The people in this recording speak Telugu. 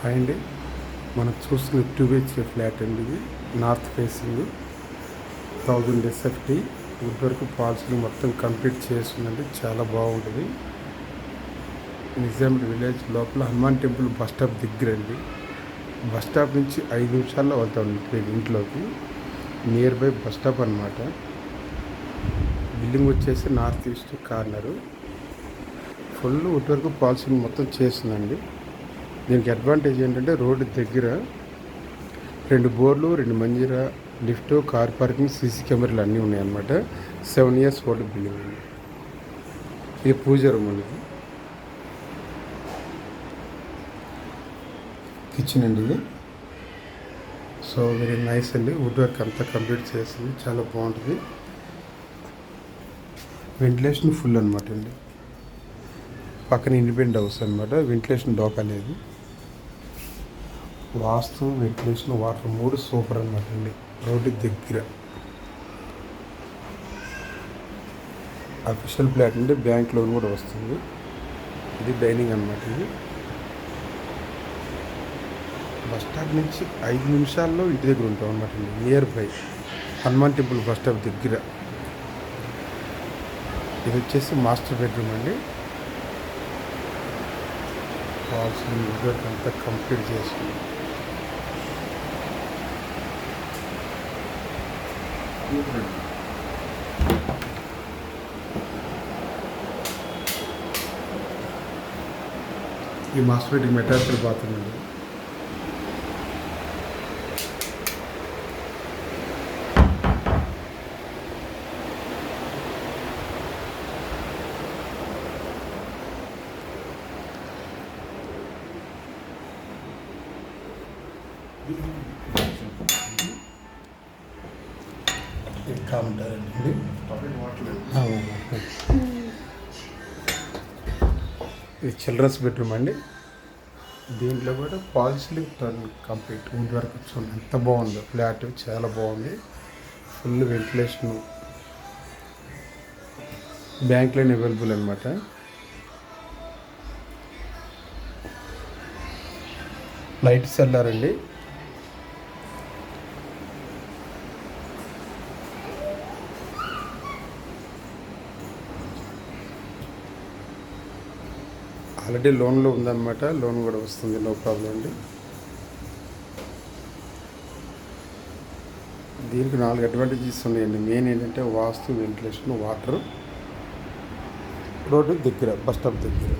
హాయ్ అండి. మనం చూస్తున్న 2 BHK ఫ్లాట్ అండి. ఇది నార్త్ ఫేసింగ్ 1000 SFT వుడ్ వరకు పాలసీలు మొత్తం కంప్లీట్ చేస్తుందండి. చాలా బాగుంటుంది. నిజాం విలేజ్ లోపల హనుమాన్ టెంపుల్ బస్ స్టాప్ దగ్గర అండి. బస్ స్టాప్ నుంచి 5 నిమిషాల్లో వెళ్తాం ఇంట్లోకి. నియర్ బై బస్ స్టాప్ అనమాట. బిల్డింగ్ వచ్చేసి north east corner. Full would వరకు పాలసీలు మొత్తం చేస్తుందండి. దీనికి అడ్వాంటేజ్ ఏంటంటే రోడ్డు దగ్గర 2 బోర్లు, 2 Manjira, lift, car parking, CC కెమెరాలు అన్నీ ఉన్నాయన్నమాట. 7 years ఓల్డ్ బిల్డింగ్ అండి. ఇది పూజ రూమ్ అండి. కిచెన్ అండి ఇది. సో వెరీ నైస్ అండి. వుడ్ వర్క్ అంతా కంప్లీట్ చేసింది. చాలా బాగుంటుంది. వెంటిలేషన్ ఫుల్ అనమాట అండి. పక్కన ఇండిపెండెంట్ హౌస్ అనమాట. వెంటిలేషన్ డోకా లేదు. వాస్తు, వెంటిలేషన్, వాటర్ 3 సూపర్ అనమాట అండి. రోడ్డు దగ్గర అఫీషియల్ ఫ్లాట్ నుండి బ్యాంక్ లోన్ కూడా వస్తుంది. ఇది డైనింగ్ అనమాట. ఇది బస్ స్టాప్ నుంచి 5 నిమిషాల్లో ఇంటి దగ్గర ఉంటాం అనమాట అండి. Near by Hanuman temple bus stop దగ్గర. ఇది వచ్చేసి మాస్టర్ బెడ్రూమ్ అండి. కావాల్సిన వర్క్ అంతా కంప్లీట్ చేస్తుంది. ఈ మాస్టర్ బెడ్రూమ్ అటాచ్డ్ బాత్రూమ్ అండి. కామంటారండి. ఇది చిల్డ్రన్స్ బెడ్రూమ్ అండి. దీంట్లో కూడా పాలిసీలింగ్ టర్న్ కంప్లీట్ వుడ్ వర్క్ చూడండి ఎంత బాగుందో. ఫ్లాట్ చాలా బాగుంది. Full ventilation, bank line available అనమాట. లైట్స్ వెళ్ళారండి. ఆల్రెడీ లోన్లో ఉందన్నమాట. లోన్ కూడా వస్తుంది, నో ప్రాబ్లం అండి. దీనికి 4 అడ్వాంటేజెస్ ఉన్నాయండి. మెయిన్ ఏంటంటే వాస్తు, వెంటిలేషన్, వాటర్, రోడ్డు దగ్గర, బస్ స్టాప్ దగ్గర.